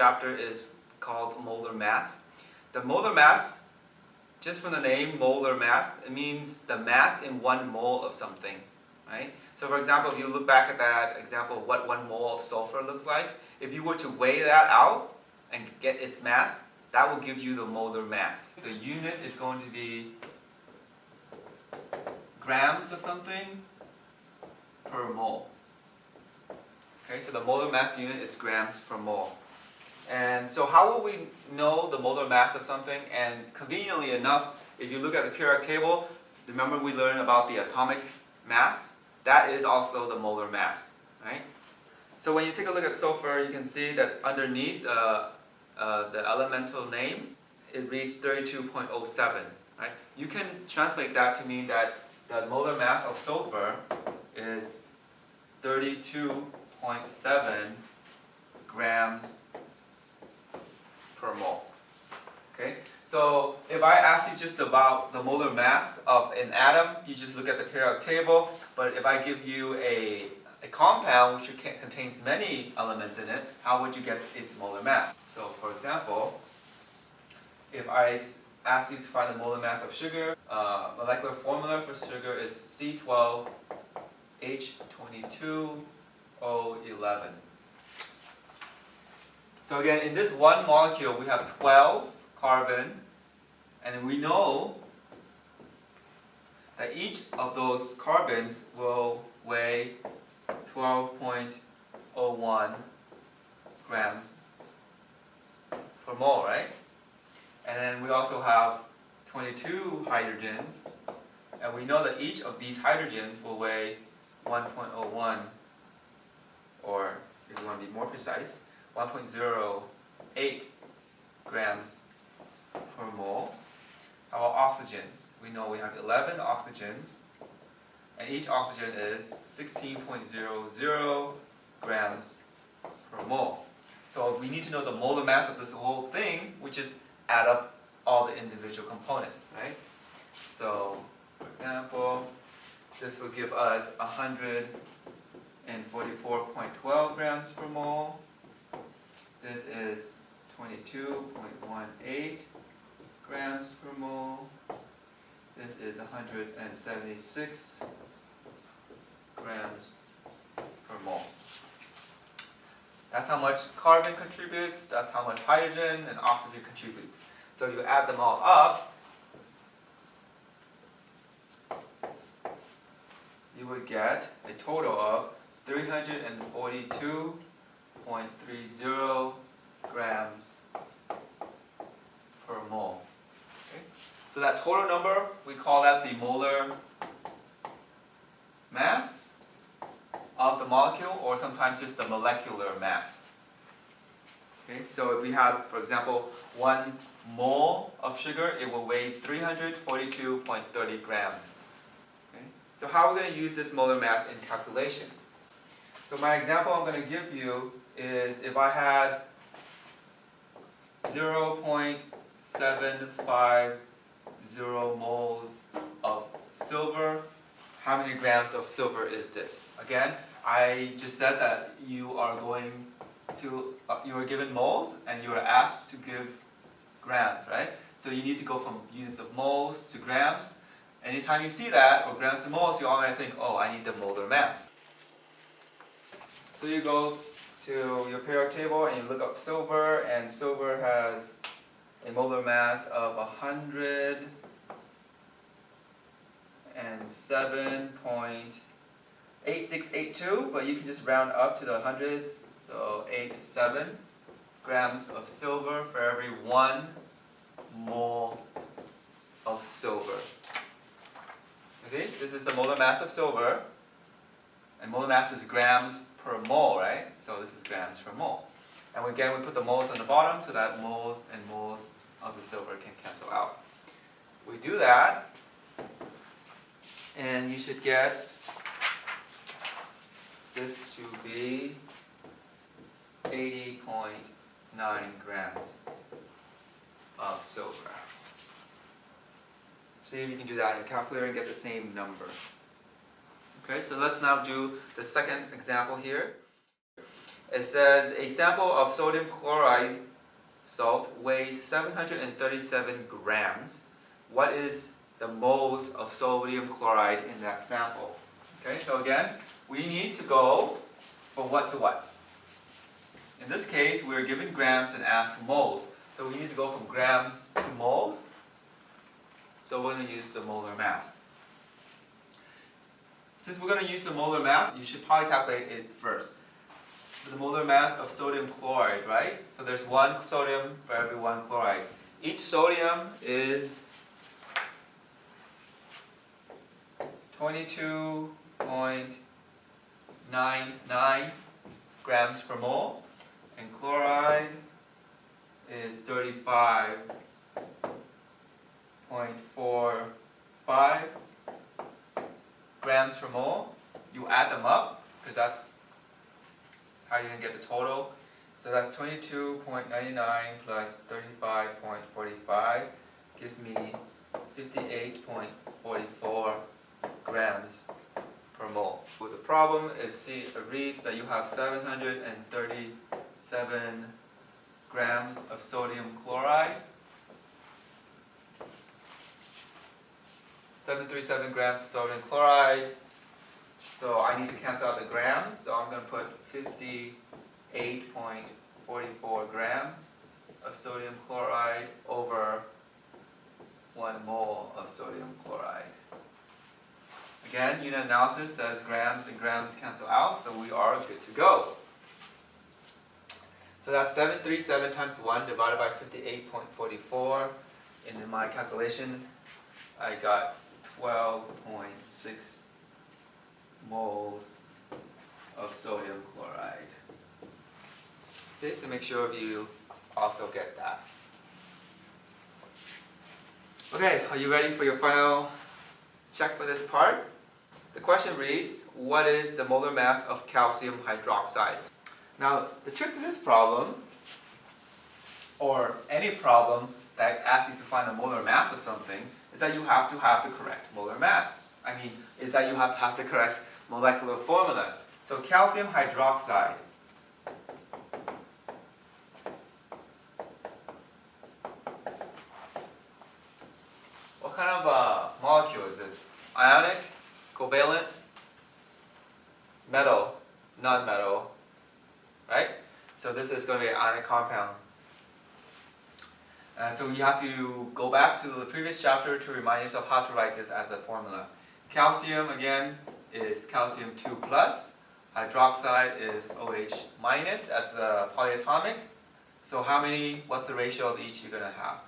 chapter is called molar mass. The molar mass, just from the name molar mass, it means the mass in 1 mole of something, right? So for example, if you look back at that example of what 1 mole of sulfur looks like, if you were to weigh that out and get its mass, that will give you the molar mass. The unit is going to be grams of something per mole. Okay, so the molar mass unit is grams per mole. And so how will we know the molar mass of something? And conveniently enough, if you look at the periodic table, remember we learned about the atomic mass? That is also the molar mass, right? So when you take a look at sulfur, you can see that underneath the elemental name, it reads 32.07, right? You can translate that to mean that the molar mass of sulfur is 32.7 grams per mole. Okay? So if I ask you just about the molar mass of an atom, you just look at the periodic table. But if I give you a compound which contains many elements in it, how would you get its molar mass? So for example, if I ask you to find the molar mass of sugar, molecular formula for sugar is C12H22O11. So again, in this one molecule, we have 12 carbon, and we know that each of those carbons will weigh 12.01 grams per mole, right? And then we also have 22 hydrogens, and we know that each of these hydrogens will weigh 1.01, or if you want to be more precise, 1.08 grams per mole. How about oxygens? We know we have 11 oxygens, and each oxygen is 16.00 grams per mole. So we need to know the molar mass of this whole thing, which is add up all the individual components, right? So, for example, this will give us 144.12 grams per mole. This is 22.18 grams per mole. This is 176 grams per mole. That's how much carbon contributes, that's how much hydrogen and oxygen contributes. So you add them all up, you would get a total of 342.30 grams per mole. Okay? So that total number, we call that the molar mass of the molecule, or sometimes just the molecular mass. Okay? So if we have, for example, 1 mole of sugar, it will weigh 342.30 grams. Okay? So how are we going to use this molar mass in calculations? So my example I'm going to give you is if I had 0.750 moles of silver, how many grams of silver is this? Again, I just said that you are given moles and you are asked to give grams, right? So you need to go from units of moles to grams. Anytime you see that, or grams to moles, you automatically think, oh, I need the molar mass. So you go to your periodic table and you look up silver, and silver has a molar mass of 107.8682, but you can just round up to the hundreds, so 87 grams of silver for every 1 mole of silver. You see, this is the molar mass of silver, and molar mass is grams per mole, right? So this is grams per mole. And again, we put the moles on the bottom so that moles and moles of the silver can cancel out. We do that, and you should get this to be 80.9 grams of silver. See if you can do that in your calculator and get the same number. Okay, so let's now do the second example here. It says a sample of sodium chloride salt weighs 737 grams. What is the moles of sodium chloride in that sample? Okay, so again, we need to go from what to what? In this case, we're given grams and asked moles. So we need to go from grams to moles. So we're going to use the molar mass. Since we're going to use the molar mass, you should probably calculate it first. The molar mass of sodium chloride, right? So there's one sodium for every one chloride. Each sodium is 22.99 grams per mole, and chloride is 35.45 grams per mole. You add them up because that's how you're going to get the total. So that's 22.99 plus 35.45 gives me 58.44 grams per mole. With the problem, it reads that you have 737 grams of sodium chloride. 737 grams of sodium chloride. So I need to cancel out the grams, so I'm going to put 58.44 grams of sodium chloride over 1 mole of sodium chloride. Again, unit analysis says grams and grams cancel out, so we are good to go. So that's 737 times 1 divided by 58.44. And in my calculation, I got 12.6 moles of sodium chloride. Okay, so make sure you also get that. Okay, are you ready for your final check for this part? The question reads, what is the molar mass of calcium hydroxide? Now, the trick to this problem, or any problem that asks you to find the molar mass of something, is that you have to have the correct molar mass. Is that you have to have the correct molecular formula. So calcium hydroxide. What kind of molecule is this? Ionic, covalent, metal, non-metal, right? So this is going to be an ionic compound. And so you have to go back to the previous chapter to remind yourself how to write this as a formula. Calcium, again, is calcium 2 plus. Hydroxide is OH minus as a polyatomic. So what's the ratio of each you're going to have?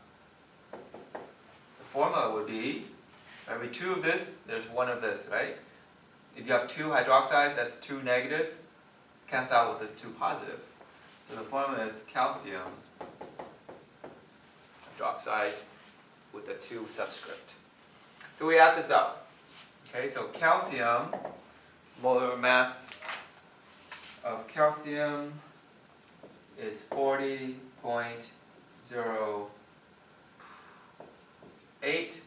The formula would be, every 2 of this, there's 1 of this, right? If you have 2 hydroxides, that's 2 negatives. Cancel out with this 2 positive. So the formula is calcium hydroxide with the 2 subscript. So we add this up. Okay, so calcium, molar mass of calcium is 40.08.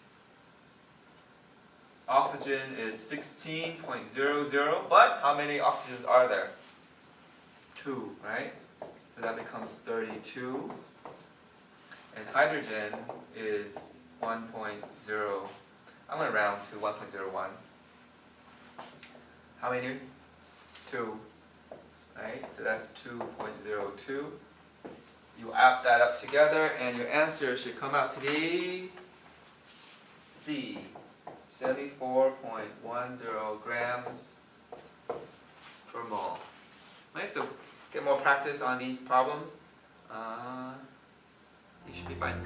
Oxygen is 16.00, but how many oxygens are there? 2, right? So that becomes 32. And hydrogen is 1.0. I'm going to round to 1.01. How many? 2. Right? So that's 2.02. You add that up together and your answer should come out to be C. 74.10 grams per mole. Right? So get more practice on these problems. You should be fine.